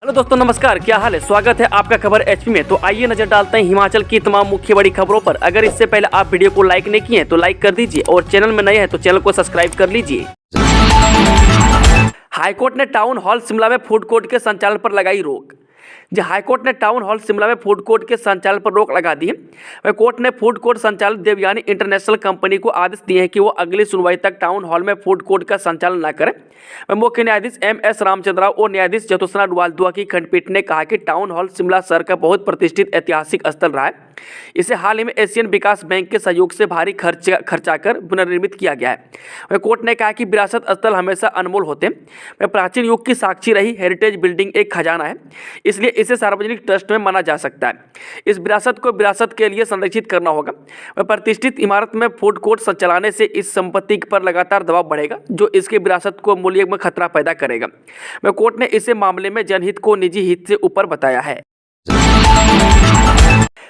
Hello दोस्तों, नमस्कार। क्या हाल है? स्वागत है आपका खबर एचपी में। तो आइए नजर डालते हैं हिमाचल की तमाम मुख्य बड़ी खबरों पर। अगर इससे पहले आप वीडियो को लाइक नहीं किए हैं तो लाइक कर दीजिए और चैनल में नए हैं तो चैनल को सब्सक्राइब कर लीजिए। हाईकोर्ट ने टाउन हॉल शिमला में फूड कोर्ट के संचालन पर लगाई रोक। जी, हाईकोर्ट ने टाउन हॉल शिमला में फूड कोर्ट के संचालन पर रोक लगा दी है। वह कोर्ट ने फूड कोर्ट संचालक देवयानी इंटरनेशनल कंपनी को आदेश दिए हैं कि वो अगली सुनवाई तक टाउन हॉल में फूड कोर्ट का संचालन न करें। वह मुख्य न्यायाधीश एम.एस. रामचंद्र राव और न्यायाधीश जतुसना वालदुआ की खंडपीठ ने कहा कि टाउन हॉल शिमला शहर का बहुत प्रतिष्ठित ऐतिहासिक स्थल रहा है। इसे हाल ही में एशियन विकास बैंक के सहयोग से भारी खर्चा कर पुनर्निर्मित किया गया है। वह कोर्ट ने कहा कि विरासत स्थल हमेशा अनमोल होते हैं। वह प्राचीन युग की साक्षी रही हेरिटेज बिल्डिंग एक खजाना है, इसलिए इसे सार्वजनिक ट्रस्ट में माना जा सकता है। इस विरासत को विरासत के लिए संरक्षित करना होगा। वह प्रतिष्ठित इमारत में फूड कोर्ट चलाने से इस संपत्ति पर लगातार दबाव बढ़ेगा, जो इसके विरासत को मूल्य में खतरा पैदा करेगा। वह कोर्ट ने इसे मामले में जनहित को निजी हित से ऊपर बताया है।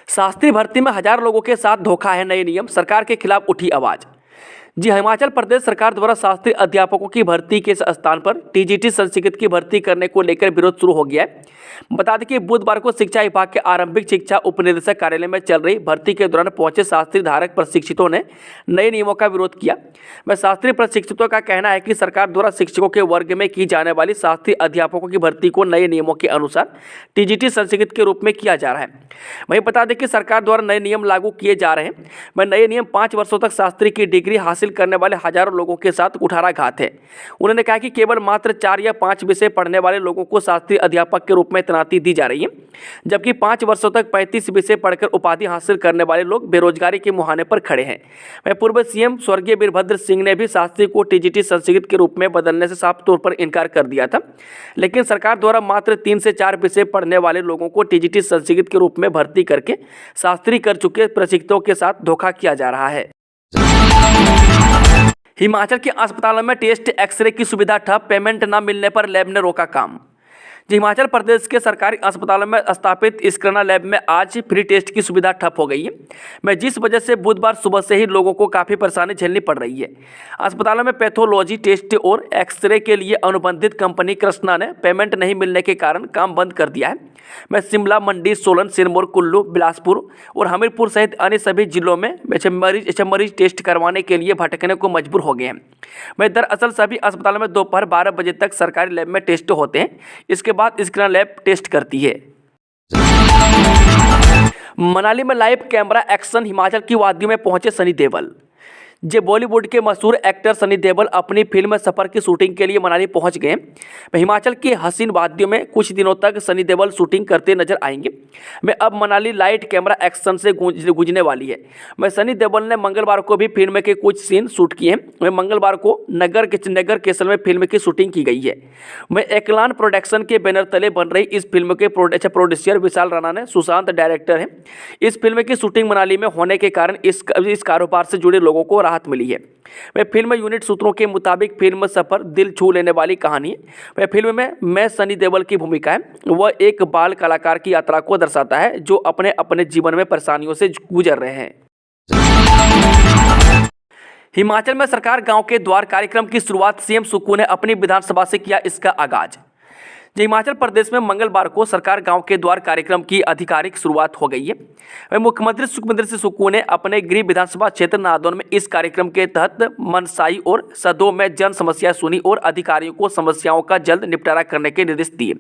शास्त्री भर्ती में हजारों लोगों के साथ धोखा है, नए नियम, सरकार के खिलाफ उठी आवाज। जी, हिमाचल प्रदेश सरकार द्वारा शास्त्री अध्यापकों की भर्ती के स्थान पर टीजीटी संस्कृत की भर्ती करने को लेकर विरोध शुरू हो गया है। बता दें कि बुधवार को शिक्षा विभाग के आरंभिक शिक्षा उपनिदेशक कार्यालय में चल रही भर्ती के दौरान पहुंचे शास्त्री धारक प्रशिक्षितों ने नए नियमों का विरोध किया। वह शास्त्री प्रशिक्षितों का कहना है कि सरकार द्वारा शिक्षकों के वर्ग में की जाने वाली शास्त्री अध्यापकों की भर्ती को नए नियमों के अनुसार टीजीटी संस्कृत के रूप में किया जा रहा है। वहीं बता दें कि सरकार द्वारा नए नियम लागू किए जा रहे हैं। वह नए नियम 5 वर्षों तक शास्त्री की डिग्री हासिल करने वाले हजारों लोगों के साथ कुठाराघात है। उन्होंने कहा कि केवल मात्र 4 या 5 विषय पढ़ने वाले लोगों को शास्त्री अध्यापक के रूप में तैनाती दी जा रही है, जबकि 5 वर्षों तक 35 विषय पढ़कर उपाधि हासिल करने वाले लोग बेरोजगारी के मुहाने पर खड़े हैं। वह पूर्व सीएम स्वर्गीय वीरभद्र सिंह ने भी शास्त्री को टीजीटी संस्कृत के रूप में बदलने से साफ तौर पर इनकार कर दिया था, लेकिन सरकार द्वारा मात्र 3 से 4 विषय पढ़ने वाले लोगों को टीजीटी संस्कृत के रूप में भर्ती करके शास्त्री कर चुके प्रशिक्षितों के साथ धोखा किया जा रहा है। हिमाचल के अस्पतालों में टेस्ट एक्सरे की सुविधा ठप, पेमेंट न मिलने पर लैब ने रोका काम। जी, हिमाचल प्रदेश के सरकारी अस्पतालों में स्थापित स्कैनर लैब में आज फ्री टेस्ट की सुविधा ठप हो गई है। मैं जिस वजह से बुधवार सुबह से ही लोगों को काफ़ी परेशानी झेलनी पड़ रही है। अस्पतालों में पैथोलॉजी टेस्ट और एक्सरे के लिए अनुबंधित कंपनी कृष्णा ने पेमेंट नहीं मिलने के कारण काम बंद कर दिया है। मैं शिमला, मंडी, सोलन, सिरमौर, कुल्लू, बिलासपुर और हमीरपुर सहित अन्य सभी जिलों में मरीज टेस्ट करवाने के लिए भटकने को मजबूर हो गए हैं। मैं दरअसल सभी अस्पतालों में दोपहर 12 बजे तक सरकारी लैब में टेस्ट होते हैं, इसके बाद स्कैनर लैब टेस्ट करती है। मनाली में लाइव कैमरा एक्शन, हिमाचल की वादियों में पहुंचे सनी देओल। जे बॉलीवुड के मशहूर एक्टर सनी देओल अपनी फिल्म सफर की शूटिंग के लिए मनाली पहुंच गए। हिमाचल की हसीन वादियों में कुछ दिनों तक सनी देओल शूटिंग करते नजर आएंगे। मैं अब मनाली लाइट कैमरा एक्शन से गूंजने वाली है। मैं सनी देओल ने मंगलवार को भी फिल्म के कुछ सीन शूट किए हैं। मैं मंगलवार को नगर केसल में फिल्म की शूटिंग की गई है। मैं एकलान प्रोडक्शन के बैनर तले बन रही इस फिल्म के प्रोड्यूसर विशाल राणा ने सुशांत डायरेक्टर हैं। इस फिल्म की शूटिंग मनाली में होने के कारण इस कारोबार से जुड़े लोगों को राहत मिली है। वह फिल्म यूनिट सूत्रों के मुताबिक फिल्म सफर दिल छू लेने वाली कहानी है। वह फिल्म में मैं सनी देओल की भूमिका है। वह एक बाल कलाकार की यात्रा को दर्शाता है जो अपने अपने जीवन में परेशानियों से गुजर रहे हैं। हिमाचल में सरकार गांव के द्वार कार्यक्रम की शुरुआत सीएम सुक्खू ने अपनी विधानसभा से किया इसका आगाज। हिमाचल प्रदेश में मंगलवार को सरकार गांव के द्वार कार्यक्रम की आधिकारिक शुरुआत हो गई है। वह मुख्यमंत्री सुखविंदर सिंह सुक्खू ने अपने गृह विधानसभा क्षेत्र नादौन में इस कार्यक्रम के तहत मनसाई और सदों में जन समस्याएं सुनी और अधिकारियों को समस्याओं का जल्द निपटारा करने के निर्देश दिए।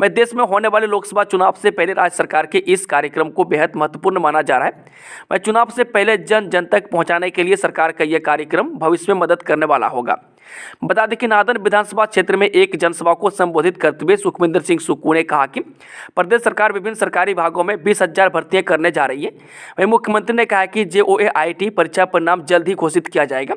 मैं देश में होने वाले लोकसभा चुनाव से पहले राज्य सरकार के इस कार्यक्रम को बेहद महत्वपूर्ण माना जा रहा है। मैं चुनाव से पहले जन जन तक पहुंचाने के लिए सरकार का यह कार्यक्रम भविष्य में मदद करने वाला होगा। बता दें कि नादौन विधानसभा क्षेत्र में एक जनसभा को संबोधित करते हुए सुखविंदर सिंह सुक्खू ने कहा कि प्रदेश सरकार विभिन्न सरकारी विभागों में 20,000 भर्तियां करने जा रही है। वहीं मुख्यमंत्री ने कहा कि JOAIT परीक्षा परिणाम जल्द ही घोषित किया जाएगा।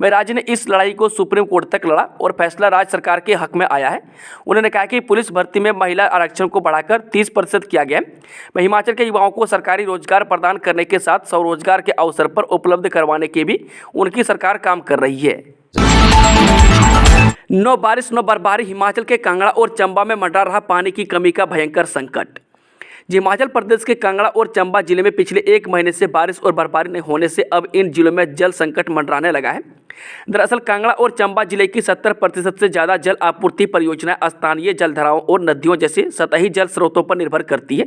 वह राज्य ने इस लड़ाई को सुप्रीम कोर्ट तक लड़ा और फैसला राज्य सरकार के हक में आया है। उन्होंने कहा कि पुलिस भर्ती में महिला आरक्षण को बढ़ाकर 30% किया गया है। वह हिमाचल के युवाओं को सरकारी रोजगार प्रदान करने के साथ स्वरोजगार के अवसर पर उपलब्ध करवाने के भी उनकी सरकार काम कर रही है। नो बारिश नो बर्फबारी, हिमाचल के कांगड़ा और चंबा में मंडरा रहा पानी की कमी का भयंकर संकट। हिमाचल प्रदेश के कांगड़ा और चंबा जिले में पिछले 1 महीने से बारिश और बर्फबारी नहीं होने से अब इन जिलों में जल संकट मंडराने लगा है। दरअसल कांगड़ा और चंबा जिले की 70% से ज़्यादा जल आपूर्ति परियोजनाएं स्थानीय जलधाराओं और नदियों जैसे सतही जल स्रोतों पर निर्भर करती है।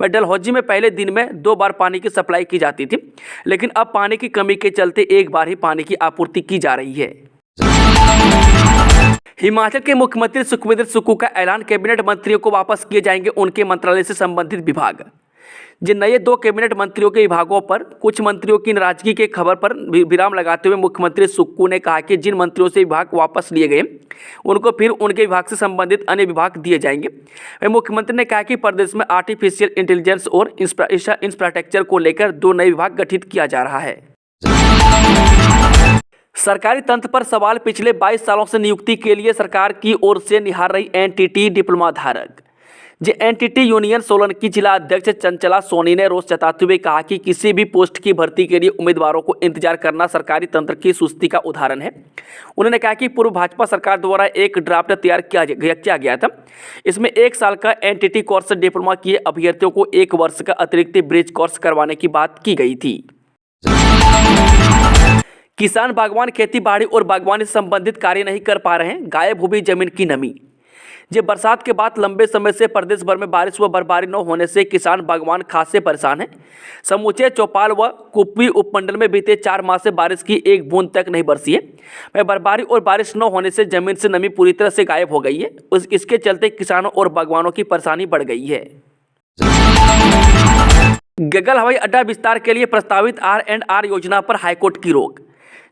वह डलहौजी में पहले दिन में 2 बार पानी की सप्लाई की जाती थी, लेकिन अब पानी की कमी के चलते 1 बार ही पानी की आपूर्ति की जा रही है। हिमाचल के मुख्यमंत्री सुखविंदर सुक्खू का ऐलान, कैबिनेट मंत्रियों को वापस किए जाएंगे उनके मंत्रालय से संबंधित विभाग। जिन नए 2 कैबिनेट मंत्रियों के विभागों पर कुछ मंत्रियों की नाराजगी के खबर पर विराम लगाते हुए मुख्यमंत्री सुक्खू ने कहा कि जिन मंत्रियों से विभाग वापस लिए गए उनको फिर उनके विभाग से संबंधित अन्य विभाग दिए जाएंगे। वहीं मुख्यमंत्री ने कहा कि प्रदेश में आर्टिफिशियल इंटेलिजेंस और इंफ्रास्ट्रक्चर को लेकर 2 नए विभाग गठित किया जा रहा है। सरकारी तंत्र पर सवाल, पिछले 22 सालों से नियुक्ति के लिए सरकार की ओर से निहार रही एनटीटी डिप्लोमा धारक एनटीटी यूनियन सोलन की जिला अध्यक्ष चंचला सोनी ने रोष जताते हुए कहा कि किसी भी पोस्ट की भर्ती के लिए उम्मीदवारों को इंतजार करना सरकारी तंत्र की सुस्ती का उदाहरण है। उन्होंने कहा कि पूर्व भाजपा सरकार द्वारा एक ड्राफ्ट तैयार किया गया था। इसमें 1 साल का एनटीटी कोर्स डिप्लोमा किए अभ्यर्थियों को 1 वर्ष का अतिरिक्त ब्रिज कोर्स करवाने की बात की गई थी। किसान बागवान खेती बाड़ी और बागवानी से संबंधित कार्य नहीं कर पा रहे हैं, गायब हुई जमीन की नमी। बरसात के बाद लंबे समय से प्रदेश भर में बारिश व बर्फबारी न होने से किसान बागवान खासे परेशान हैं। समूचे चौपाल व कुपवी उपमंडल में बीते 4 माह से बारिश की 1 बूंद तक नहीं बरसी है। बर्फबारी और बारिश न होने से जमीन से नमी पूरी तरह से गायब हो गई है। इसके चलते किसानों और बागवानों की परेशानी बढ़ गई है। गगल हवाई अड्डा विस्तार के लिए प्रस्तावित R&R योजना पर हाईकोर्ट की रोक।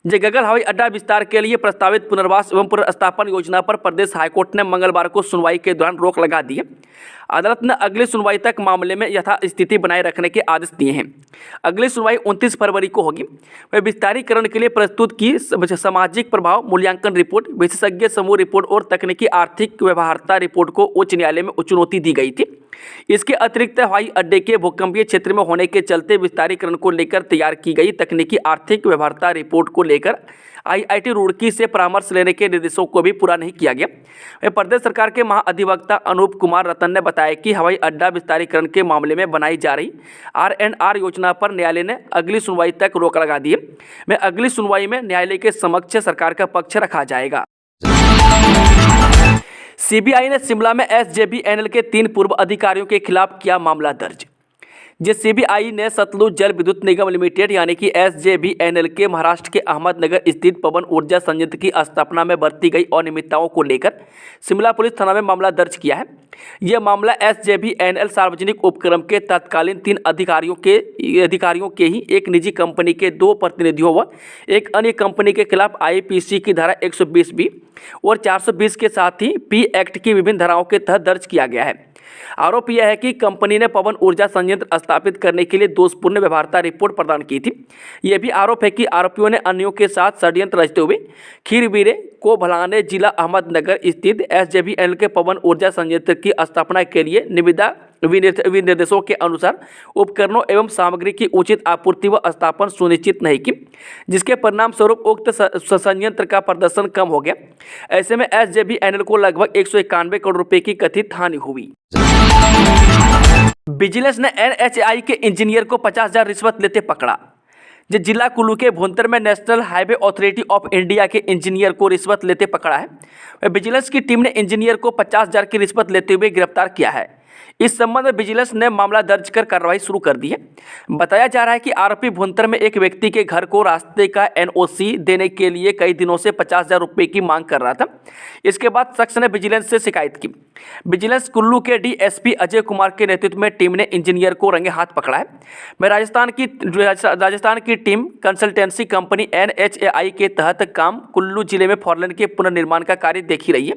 गगल हवाई अड्डा विस्तार के लिए प्रस्तावित पुनर्वास एवं पुनर्स्थापन योजना पर प्रदेश हाईकोर्ट ने मंगलवार को सुनवाई के दौरान रोक लगा दी है। अदालत ने अगली सुनवाई तक मामले में यथास्थिति बनाए रखने के आदेश दिए हैं। अगली सुनवाई 29 फरवरी को होगी। वह विस्तारीकरण के लिए प्रस्तुत की सामाजिक प्रभाव मूल्यांकन रिपोर्ट, विशेषज्ञ समूह रिपोर्ट और तकनीकी आर्थिक व्यवहार्यता रिपोर्ट को उच्च न्यायालय में चुनौती दी गई थी। इसके अतिरिक्त हवाई अड्डे के भूकंपीय क्षेत्र में होने के चलते विस्तारीकरण को लेकर तैयार की गई तकनीकी आर्थिक व्यवहार्यता रिपोर्ट को लेकर IIT रुड़की से परामर्श लेने के निर्देशों को भी पूरा नहीं किया गया। प्रदेश सरकार के महाअधिवक्ता अनूप कुमार रतन ने बताया कि हवाई अड्डा विस्तारीकरण के मामले में बनाई जा रही R&R योजना पर न्यायालय ने अगली सुनवाई तक रोक लगा दी है। अगली सुनवाई में न्यायालय के समक्ष सरकार का पक्ष रखा जाएगा। CBI ने शिमला में SJVNL के 3 पूर्व अधिकारियों के खिलाफ किया मामला दर्ज। CBI ने सतलुज जल विद्युत निगम लिमिटेड यानी कि SJVNL के महाराष्ट्र के अहमदनगर स्थित पवन ऊर्जा संयंत्र की स्थापना में बरती गई अनियमितताओं को लेकर शिमला पुलिस थाना में मामला दर्ज किया है। यह मामला SJVNL सार्वजनिक उपक्रम के तत्कालीन 3 अधिकारियों के ही एक निजी कंपनी के 2 प्रतिनिधियों व एक अन्य कंपनी के खिलाफ IPC की धारा 120B और 420 के साथ ही P एक्ट की विभिन्न धाराओं के तहत दर्ज किया गया है। आरोप यह है कि कंपनी ने पवन ऊर्जा संयंत्र स्थापित करने के लिए दोषपूर्ण व्यवहार्यता रिपोर्ट प्रदान की थी। यह भी आरोप है कि आरोपियों ने अन्यों के साथ षड्यंत्र रचते हुए खीरवीरे को भलाने जिला अहमदनगर स्थित SJVNL के पवन ऊर्जा संयंत्र की स्थापना के लिए निविदा विनिर्देशों के अनुसार उपकरणों एवं सामग्री की उचित आपूर्ति व स्थापना सुनिश्चित नहीं की, जिसके परिणाम स्वरूप उक्त संयंत्र का प्रदर्शन कम हो गया। ऐसे में SJVNL को लगभग 191 करोड़ रुपए की कथित हानि हुई। विजिलेंस ने NHAI के इंजीनियर को 50,000 रिश्वत लेते पकड़ा। जिला कुल्लू के भुंतर में national highway authority of India के इंजीनियर को रिश्वत लेते पकड़ा है। विजिलेंस की टीम ने इंजीनियर को 50,000 की रिश्वत लेते हुए गिरफ्तार किया है। इस संबंध में विजिलेंस ने मामला दर्ज कर कार्रवाई शुरू कर दी है। बताया जा रहा है कि आरोपी भुंतर में एक व्यक्ति के घर को रास्ते का NOC देने के लिए कई दिनों से 50,000 रुपये की मांग कर रहा था। इसके बाद शख्स ने विजिलेंस से शिकायत की। विजिलेंस कुल्लू के DSP अजय कुमार के नेतृत्व में टीम ने इंजीनियर को रंगे हाथ पकड़ा है। राजस्थान की टीम कंसल्टेंसी कंपनी NHAI के तहत काम कुल्लू जिले में फोरलेन के पुनर्निर्माण का कार्य देखी रही है।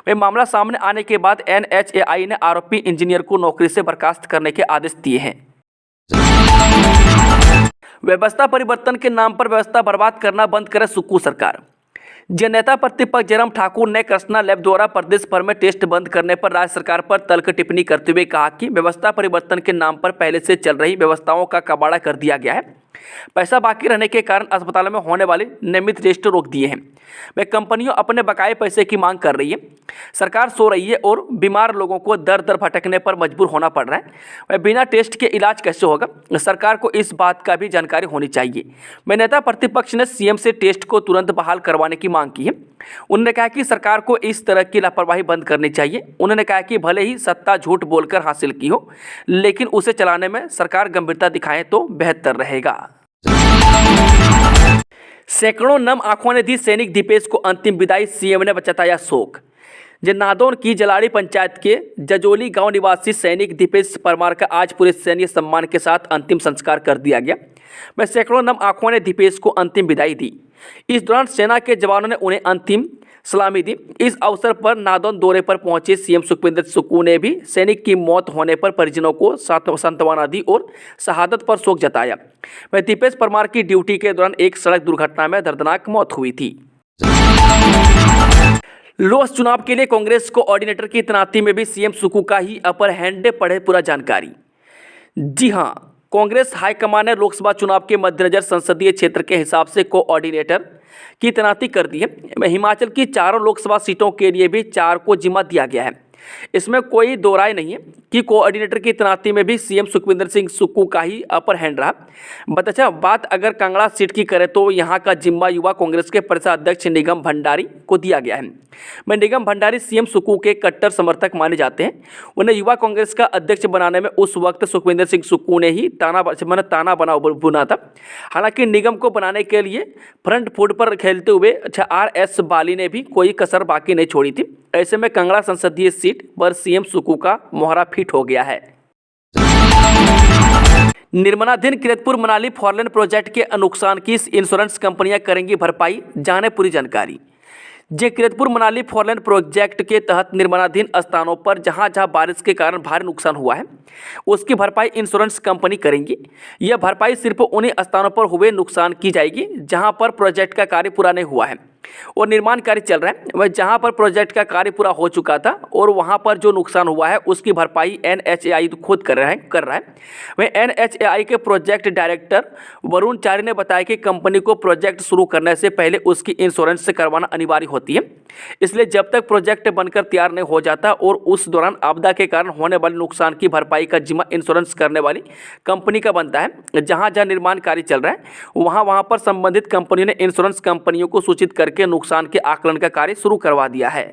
वह मामला सामने आने के बाद NHAI ने आरोपी इंजीनियर को नौकरी से बर्खास्त करने के आदेश दिए हैं। व्यवस्था परिवर्तन के नाम पर व्यवस्था बर्बाद करना बंद करे सुक्खू सरकार। नेता प्रतिपक्ष जयराम ठाकुर ने कृष्णा लैब द्वारा प्रदेश भर में टेस्ट बंद करने पर राज्य सरकार पर तल्ख टिप्पणी करते हुए कहा कि व्यवस्था परिवर्तन के नाम पर पहले से चल रही व्यवस्थाओं का कबाड़ा कर दिया गया है। पैसा बाकी रहने के कारण अस्पतालों में होने वाले नियमित टेस्ट रोक दिए हैं। वह कंपनियों अपने बकाये पैसे की मांग कर रही है। सरकार सो रही है और बीमार लोगों को दर दर भटकने पर मजबूर होना पड़ रहा है। वह बिना टेस्ट के इलाज कैसे होगा, सरकार को इस बात का भी जानकारी होनी चाहिए। वह नेता प्रतिपक्ष ने सीएम से टेस्ट को तुरंत बहाल करवाने की मांग की है। उन्होंने कहा कि सरकार को इस तरह की लापरवाही बंद करनी चाहिए। उन्होंने कहा कि भले ही सत्ता झूठ बोलकर हासिल की हो, लेकिन उसे चलाने में सरकार गंभीरता दिखाए तो बेहतर रहेगा। सैकड़ों नम आंखों ने दी सैनिक दीपेश को अंतिम विदाई, सीएम ने जताया शोक। नादौन की जलाड़ी पंचायत के जजोली गांव निवासी सैनिक दीपेश परमार का आज पूरे सैन्य सम्मान के साथ अंतिम संस्कार कर दिया गया। वह सैकड़ों नम आंखों ने दीपेश को अंतिम विदाई दी। इस दौरान सेना के जवानों ने उन्हें अंतिम सलामी दी। इस अवसर पर नादौन दौरे पर पहुंचे सीएम सुखविंदर सुक्खू ने भी सैनिक की मौत होने पर परिजनों को सांत्वना दी और शहादत पर शोक जताया। वह दीपेश परमार की ड्यूटी के दौरान एक सड़क दुर्घटना में दर्दनाक मौत हुई थी। लोकसभा चुनाव के लिए कांग्रेस कोऑर्डिनेटर की तैनाती में भी सीएम सुक्खू का ही अपर हैंड, पढ़े पूरा जानकारी। जी हां, कांग्रेस हाईकमान ने लोकसभा चुनाव के मद्देनजर संसदीय क्षेत्र के हिसाब से कोऑर्डिनेटर की तैनाती कर दी है। हिमाचल की चारों लोकसभा सीटों के लिए भी 4 को जिम्मा दिया गया है। इसमें कोई दो राय नहीं है कि कोऑर्डिनेटर की तैनाती में भी सीएम सुखविंदर सिंह सुक्खू का ही अपर हैंड रहा। बात अगर कांगड़ा सीट की करें तो यहां का जिम्मा युवा कांग्रेस के प्रदेश अध्यक्ष निगम भंडारी को दिया गया है। निगम भंडारी सीएम सुक्खू के कट्टर समर्थक माने जाते हैं। उन्हें युवा कांग्रेस का अध्यक्ष बनाने में उस वक्त सुखविंदर सिंह सुक्खू ने ही ताना बना बुना था। हालांकि निगम को बनाने के लिए फ्रंट फुट पर खेलते हुए RS बाली ने भी कोई कसर बाकी नहीं छोड़ी थी। ऐसे में कांगड़ा संसदीय सीट पर सीएम सुक्खू का मोहरा फिट हो गया है। निर्माणाधीन किरतपुर मनाली फोरलेन प्रोजेक्ट के नुकसान की इंश्योरेंस कंपनियां करेंगी भरपाई, जाने पूरी जानकारी। किरतपुर मनाली फोरलेन प्रोजेक्ट के तहत निर्माणाधीन स्थानों पर जहां बारिश के कारण भारी नुकसान हुआ है, उसकी भरपाई इंश्योरेंस कंपनी करेंगी। यह भरपाई सिर्फ उन्हीं स्थानों पर हुए नुकसान की जाएगी जहां पर प्रोजेक्ट का कार्य पूरा नहीं हुआ है और निर्माण कार्य चल रहा है। वह जहां पर प्रोजेक्ट का कार्य पूरा हो चुका था और वहां पर जो नुकसान हुआ है उसकी भरपाई NHAI खुद कर रहा है। वह NHAI के प्रोजेक्ट डायरेक्टर वरुण चारी ने बताया कि कंपनी को प्रोजेक्ट शुरू करने से पहले उसकी इंश्योरेंस करवाना अनिवार्य होती है। इसलिए जब तक प्रोजेक्ट बनकर तैयार नहीं हो जाता और उस दौरान आपदा के कारण होने वाले नुकसान की भरपाई का जिम्मा इंश्योरेंस करने वाली कंपनी का बनता है। जहां निर्माण कार्य चल रहा है वहां पर संबंधित कंपनियों ने इंश्योरेंस कंपनियों को सूचित करके नुकसान के आकलन का कार्य शुरू करवा दिया है।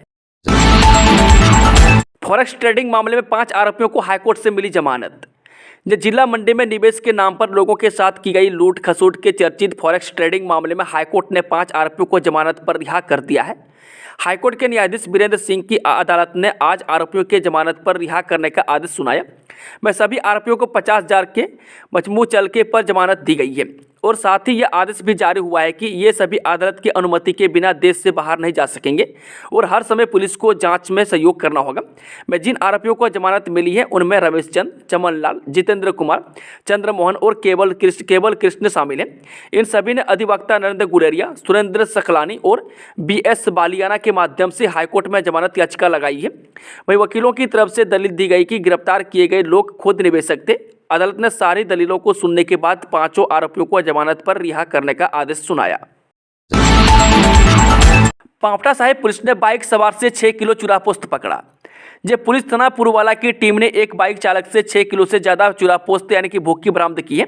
फॉरेक्स ट्रेडिंग मामले में 5 आरोपियों को हाईकोर्ट से मिली जमानत। जिला मंडी में निवेश के नाम पर लोगों के साथ की गई लूट खसोट के चर्चित फॉरेक्स ट्रेडिंग मामले में हाईकोर्ट ने 5 आरोपियों को जमानत पर रिहा कर दिया है। हाईकोर्ट के न्यायाधीश वीरेंद्र सिंह की अदालत ने आज आरोपियों के जमानत पर रिहा करने का आदेश सुनाया। सभी आरोपियों को 50,000 के मजमू चलके पर जमानत दी गई है और साथ ही यह आदेश भी जारी हुआ है कि ये सभी अदालत की अनुमति के बिना देश से बाहर नहीं जा सकेंगे और हर समय पुलिस को जांच में सहयोग करना होगा। जिन आरोपियों को जमानत मिली है उनमें रमेश चंद, चमन लाल, जितेंद्र कुमार, चंद्रमोहन और केवल कृष्ण शामिल हैं। इन सभी ने अधिवक्ता नरेंद्र गुलेरिया, सुरेंद्र सकलानी और BS बालियाना के माध्यम से हाईकोर्ट में जमानत याचिका लगाई है। वहीं वकीलों की तरफ से दलील दी गई कि गिरफ्तार किए गए लोग खुद निवेशक थे। अदालत ने सारी दलीलों को सुनने के बाद 5 आरोपियों को जमानत पर रिहा करने का आदेश सुनाया। पांवटा साहिब पुलिस ने बाइक सवार से 6 किलो चूरापोस्त पकड़ा। पुलिस थाना पुरुवाला की टीम ने एक बाइक चालक से 6 किलो से ज्यादा चूरापोस्त यानी कि भुक्की बरामद की है।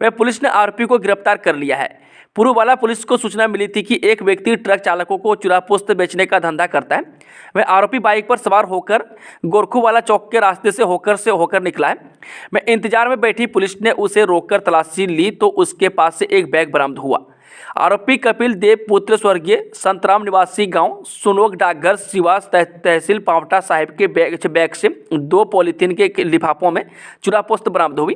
वह पुलिस ने आरोपी को गिरफ्तार कर लिया है। पुरुवाला पुलिस को सूचना मिली थी कि एक व्यक्ति ट्रक चालकों को चूरापोस्त बेचने का धंधा करता है। वह आरोपी बाइक पर सवार होकर गोरखूवाला चौक के रास्ते से होकर निकला है। इंतजार में बैठी पुलिस ने उसे रोककर तलाशी ली तो उसके पास से एक बैग बरामद हुआ। आरोपी कपिल देव पुत्र स्वर्गीय संतराम निवासी गांव सुनोक डाकघर सिवास तहसील पांवटा साहिब के बैग से 2 पॉलीथीन के लिफाफों में चूरापोस्त बरामद हुई।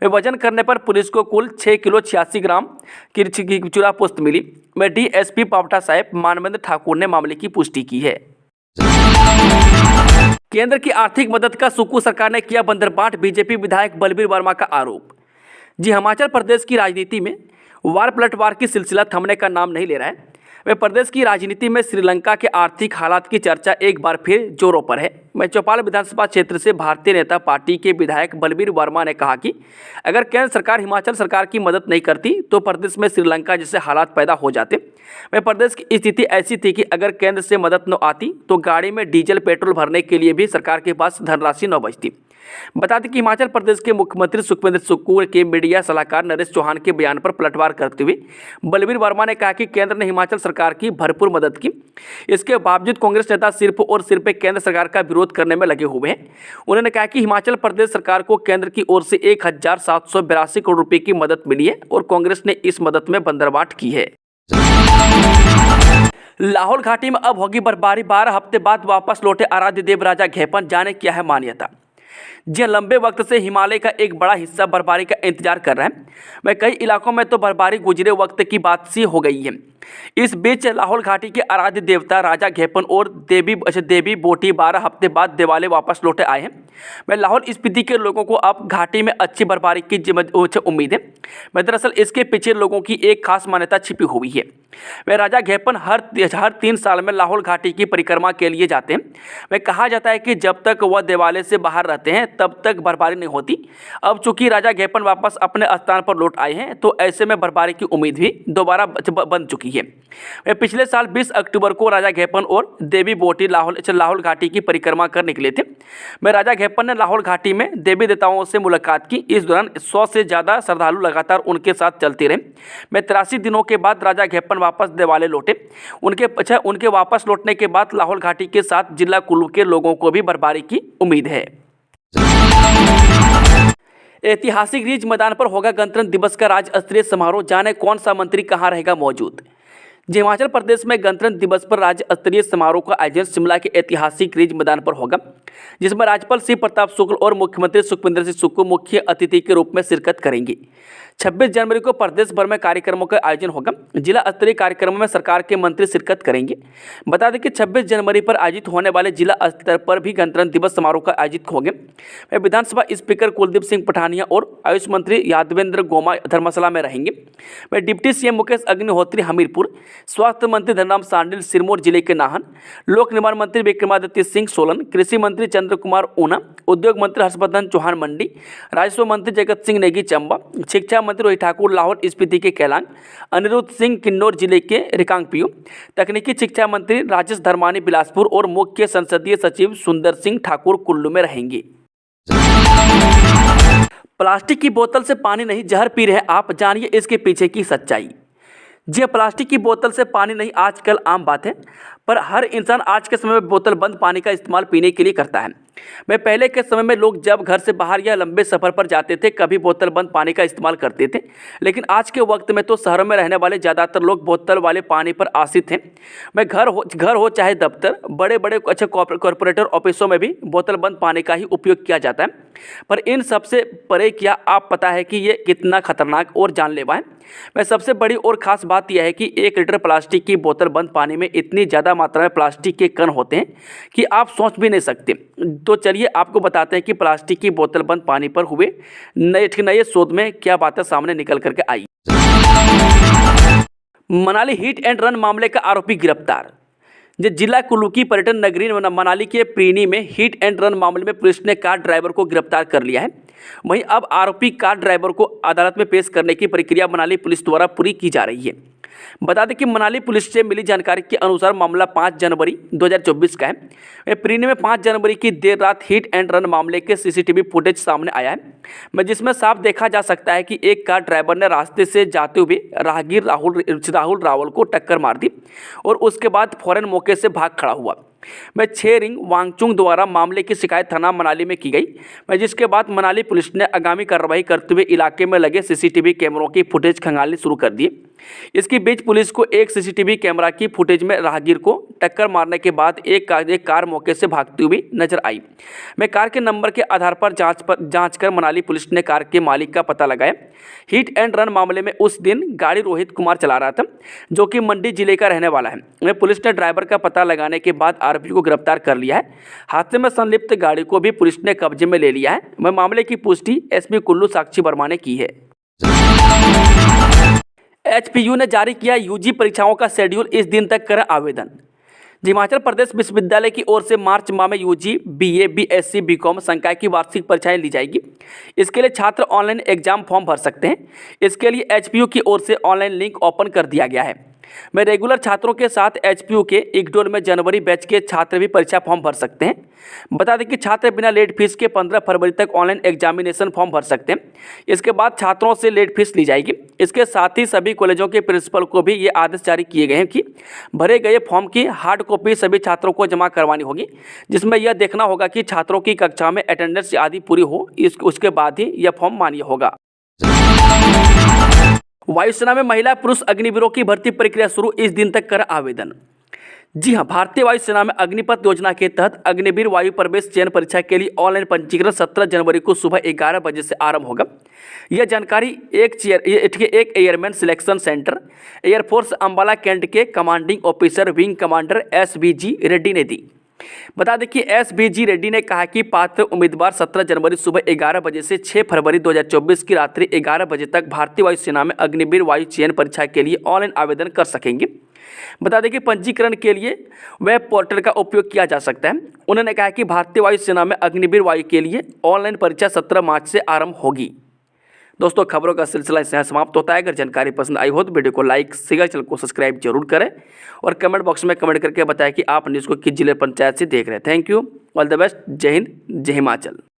वजन करने पर पुलिस को कुल 6 किलो 86 ग्राम की चूरापोस्त मिली। DSP पांवटा साहिब मानवेंद्र ठाकुर ने मामले की पुष्टि की है। केंद्र की आर्थिक मदद का सुक्खू सरकार ने किया बंदरबाट, बीजेपी विधायक बलबीर वर्मा का आरोप। हिमाचल प्रदेश की राजनीति में वार पलटवार की सिलसिला थमने का नाम नहीं ले रहा है। वह प्रदेश की राजनीति में श्रीलंका के आर्थिक हालात की चर्चा एक बार फिर जोरों पर है। मैं चौपाल विधानसभा क्षेत्र से भारतीय जनता पार्टी के विधायक बलबीर वर्मा ने कहा कि अगर केंद्र सरकार हिमाचल सरकार की मदद नहीं करती तो प्रदेश में श्रीलंका जैसे हालात पैदा हो जाते। वह प्रदेश की स्थिति ऐसी थी कि अगर केंद्र से मदद न आती तो गाड़ी में डीजल पेट्रोल भरने के लिए भी सरकार के पास धनराशि न बचती। बता दें कि हिमाचल प्रदेश के मुख्यमंत्री सुखविंदर सुक्खू के मीडिया सलाहकार नरेश चौहान के बयान पर पलटवार करते हुए बलबीर वर्मा ने कहा कि केंद्र ने हिमाचल सरकार की भरपूर मदद की, इसके बावजूद कांग्रेस नेता सिर्फ और सिर्फ केंद्र सरकार का विरोध करने में लगे हुए हैं। उन्होंने कहा कि हिमाचल प्रदेश सरकार को केंद्र की ओर से 1782 करोड़ रुपये की मदद मिली है और कांग्रेस ने इस मदद में बंदरबाट की है। लाहौल घाटी में अब होगी बर्फबारी। 12 हफ्ते बाद वापस लौटे आराध्य देव राजा घेपन, जाने क्या है मान्यता। जी लंबे वक्त से हिमालय का एक बड़ा हिस्सा बर्फबारी का इंतजार कर रहा है। वह कई इलाकों में तो बर्फबारी गुजरे वक्त की बात सी हो गई है। इस बीच लाहौल घाटी के आराध्य देवता राजा घेपन और देवी बोटी 12 हफ्ते बाद देवालय वापस लौटे आए हैं। वह लाहौल स्पीति के लोगों को अब घाटी में अच्छी बर्फबारी की उम्मीद है। वह दरअसल इसके पीछे लोगों की एक खास मान्यता छिपी हुई है। वह राजा घेपन हर 3 साल में लाहौल घाटी की परिक्रमा के लिए जाते हैं। वह कहा जाता है कि जब तक वह देवालय से बाहर रहते हैं तब तक बर्फबारी नहीं होती। अब चूंकि राजा घेपन वापस अपने स्थान पर लौट आए हैं तो ऐसे में बर्फबारी की उम्मीद भी दोबारा बन चुकी है। वह पिछले साल 20 अक्टूबर को राजा घेपन और देवी बोटी लाहौल घाटी की परिक्रमा कर निकले थे। वह राजा घेपन ने लाहौल घाटी में देवी देवताओं से मुलाकात की। इस दौरान 100 से ज़्यादा श्रद्धालु लगातार उनके साथ चलते रहे। वह 83 दिनों के बाद राजा घेपन वापस देवालय लौटे। उनके वापस लौटने के बाद लाहौल घाटी के साथ जिला कुल्लू के लोगों को भी बर्फबारी की उम्मीद है। ऐतिहासिक रिज मैदान पर होगा गणतंत्र दिवस का राज्य स्तरीय समारोह, जाने कौन सा मंत्री कहां रहेगा मौजूद। हिमाचल प्रदेश में गणतंत्र दिवस पर राज्य स्तरीय समारोह का आयोजन शिमला के ऐतिहासिक रिज मैदान पर होगा, जिसमें राज्यपाल शिव प्रताप शुक्ल और मुख्यमंत्री सुखविंदर सिंह सुक्खू मुख्य अतिथि के रूप में शिरकत करेंगे। 26 जनवरी को प्रदेश भर में कार्यक्रमों का आयोजन होगा। जिला स्तरीय कार्यक्रमों में सरकार के मंत्री शिरकत करेंगे। बता दें कि 26 जनवरी पर आयोजित होने वाले जिला स्तर पर भी गणतंत्र दिवस समारोह का आयोजित होंगे। विधानसभा स्पीकर कुलदीप सिंह पठानिया और आयुष मंत्री यादवेंद्र गोमा धर्मशाला में रहेंगे। वह डिप्टी सीएम मुकेश अग्निहोत्री हमीरपुर, स्वास्थ्य मंत्री धनराम शांडिल सिरमौर जिले के नाहन, लोक निर्माण मंत्री विक्रमादित्य सिंह सोलन, कृषि मंत्री चंद्र कुमार ऊना, उद्योग मंत्री हर्षवर्धन चौहान मंडी, राजस्व मंत्री जगत सिंह नेगी चंबा, शिक्षा मंत्री रोहित ठाकुर लाहौल स्पीति के कैलांग, अनिरुद्ध सिंह किन्नौर जिले के रिकांगपिओ, तकनीकी शिक्षा मंत्री राजेश धर्मानी बिलासपुर और मुख्य संसदीय सचिव सुंदर सिंह ठाकुर कुल्लू में रहेंगे। प्लास्टिक की बोतल से पानी नहीं जहर पी रहे आप, जानिए इसके पीछे की सच्चाई। जी प्लास्टिक की बोतल से पानी नहीं आजकल आम बात है, पर हर इंसान आज के समय में बोतल बंद पानी का इस्तेमाल पीने के लिए करता है। मैं पहले के समय में लोग जब घर से बाहर या लंबे सफ़र पर जाते थे कभी बोतल बंद पानी का इस्तेमाल करते थे, लेकिन आज के वक्त में तो शहरों में रहने वाले ज़्यादातर लोग बोतल वाले पानी पर आश्रित हैं। मैं घर हो चाहे दफ्तर, बड़े बड़े अच्छे कॉरपोरेटर ऑफिसों में भी बोतल बंद पानी का ही उपयोग किया जाता है। पर इन सबसे परे क्या आप पता है कि ये कितना खतरनाक और जानलेवा है। मैं सबसे बड़ी और ख़ास बात यह है कि 1 लीटर प्लास्टिक की बोतल बंद पानी में इतनी ज़्यादा मात्रा में प्लास्टिक के कण होते हैं कि आप सोच भी नहीं सकते। तो चलिए आपको बताते हैं कि प्लास्टिक की बोतल बंद पानी पर हुए नए शोध में क्या बातें सामने निकल करके आई। मनाली हिट एंड रन मामले का आरोपी गिरफ्तार। जिला कुल्लू की पर्यटन नगरी मनाली के प्रीनी में हिट एंड रन मामले में पुलिस ने कार ड्राइवर को गिरफ्तार कर लिया है। वहीं अब आरोपी कार ड्राइवर को अदालत में पेश करने की प्रक्रिया मनाली पुलिस द्वारा पूरी की जा रही है। बता दें कि मनाली पुलिस से मिली जानकारी के अनुसार मामला 5 जनवरी 2024 का है। प्रीनी में 5 जनवरी की देर रात हिट एंड रन मामले के सीसीटीवी फुटेज सामने आया है, जिसमें साफ देखा जा सकता है कि एक कार ड्राइवर ने रास्ते से जाते हुए राहगीर राहुल रावल को टक्कर मार दी और उसके बाद फौरन मौके से भाग खड़ा हुआ। 6 रिंग वांगचुंग द्वारा मामले की शिकायत थाना मनाली में की गई, जिसके बाद मनाली पुलिस ने आगामी कार्रवाई करते हुए इलाके में लगे सीसीटीवी कैमरों की फुटेज खंगालनी शुरू कर दी। इसके बीच पुलिस को एक सीसीटीवी कैमरा की फुटेज में राहगीर को टक्कर मारने के बाद एक कार मौके से भागती हुई नजर आई। कार के नंबर के आधार पर जांच कर मनाली पुलिस ने कार के मालिक का पता लगाया। हिट एंड रन मामले में उस दिन गाड़ी रोहित कुमार चला रहा था, जो कि मंडी जिले का रहने वाला है। पुलिस ने ड्राइवर का पता लगाने के बाद आरोपी को गिरफ्तार कर लिया है। हादसे में संलिप्त गाड़ी को भी पुलिस ने कब्जे में ले लिया है। मामले की पुष्टि एसपी कुल्लू साक्षी वर्मा ने की है। एचपीयू ने जारी किया यूजी परीक्षाओं का शेड्यूल, इस दिन तक करें आवेदन। हिमाचल प्रदेश विश्वविद्यालय की ओर से मार्च माह में यूजी, बीए, बीएससी, बीकॉम संकाय की वार्षिक परीक्षाएं ली जाएगी। इसके लिए छात्र ऑनलाइन एग्जाम फॉर्म भर सकते हैं। इसके लिए एचपीयू की ओर से ऑनलाइन लिंक ओपन कर दिया गया है। में रेगुलर छात्रों के साथ एचपीयू के इग्डोल में जनवरी बैच के छात्र भी परीक्षा फॉर्म भर सकते हैं। बता दें कि छात्र बिना लेट फीस के 15 फरवरी तक ऑनलाइन एग्जामिनेशन फॉर्म भर सकते हैं। इसके बाद छात्रों से लेट फीस ली जाएगी। इसके साथ ही सभी कॉलेजों के प्रिंसिपल को भी ये आदेश जारी किए गए हैं कि भरे गए फॉर्म की हार्ड कॉपी सभी छात्रों को जमा करवानी होगी, जिसमें यह देखना होगा कि छात्रों की कक्षा में अटेंडेंस आदि पूरी हो, उसके बाद ही यह फॉर्म मान्य होगा। वायुसेना में महिला पुरुष अग्निवीरों की भर्ती प्रक्रिया शुरू, इस दिन तक कर आवेदन। जी हां, भारतीय वायुसेना में अग्निपथ योजना के तहत अग्निवीर वायु प्रवेश चयन परीक्षा के लिए ऑनलाइन पंजीकरण 17 जनवरी को सुबह 11 बजे से आरंभ होगा। यह जानकारी एक airman selection centre, air force Ambala cantt के commanding officer wing commander SBG Reddy ने दी। बता दें कि SBG रेड्डी ने कहा कि पात्र उम्मीदवार 17 जनवरी सुबह 11 बजे से 6 फरवरी 2024 की रात्रि 11 बजे तक भारतीय वायुसेना में अग्निवीर वायु चयन परीक्षा के लिए ऑनलाइन आवेदन कर सकेंगे। बता दें कि पंजीकरण के लिए वेब पोर्टल का उपयोग किया जा सकता है। उन्होंने कहा कि भारतीय वायुसेना में अग्निवीर वायु के लिए ऑनलाइन परीक्षा 17 मार्च से आरंभ होगी। दोस्तों, खबरों का सिलसिला इससे समाप्त होता है। अगर जानकारी पसंद आई हो तो वीडियो को लाइक, शेयर, चैनल को सब्सक्राइब जरूर करें और कमेंट बॉक्स में कमेंट करके बताएं कि आप न्यूज़ को किस जिले पंचायत से देख रहे हैं। Thank you, all the best, जय हिंद, जय हिमाचल।